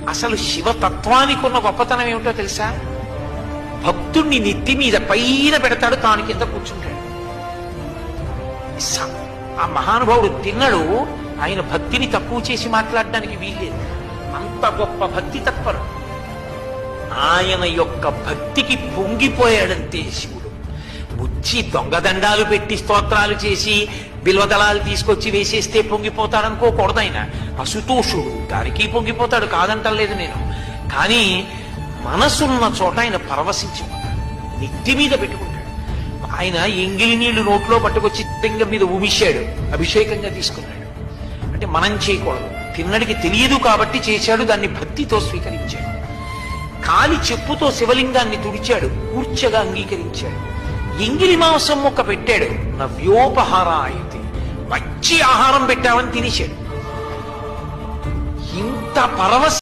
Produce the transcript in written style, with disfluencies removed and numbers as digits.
అసలు శివతత్వానికి ఉన్న గొప్పతనం ఏమిటో తెలుసా? భక్తుణ్ణి నెత్తి మీద పైన పెడతాడు, తాను కింద కూర్చుంటాడు. ఆ మహానుభావుడు తిన్నడు. ఆయన భక్తిని తక్కువ చేసి మాట్లాడడానికి వీల్లేదు. అంత గొప్ప భక్తి తత్పరు. ఆయన యొక్క భక్తికి పొంగిపోయాడంతే శివుడు. ముచ్చి దొంగదండాలు పెట్టి స్తోత్రాలు చేసి బిల్వదళాలు తీసుకొచ్చి వేసేస్తే పొంగిపోతాడనుకోకూడదు. ఆయన అసుతోషుడు, దానికి పొంగిపోతాడు, కాదంటలేదు నేను. కానీ మనసున్న చోట ఆయన పరవశించిపోతాడు, నెత్తి మీద పెట్టుకుంటాడు. ఆయన ఎంగిలి నీళ్లు నోట్లో పట్టుకొచ్చి లింగం మీద ఉమిశాడు, అభిషేకంగా తీసుకున్నాడు. అంటే మనం చేయకూడదు, తిన్నడికి తెలియదు కాబట్టి చేశాడు, దాన్ని భక్తితో స్వీకరించాడు. కాలి చెప్పుతో శివలింగాన్ని తుడిచాడు, కూర్చగా అంగీకరించాడు. ఎంగిలి మాంసం ముక్క పెట్టాడు, నవ్యోపహారాయతి, మంచి ఆహారం పెట్టామని తినేశాడు. ఇంత పరవశ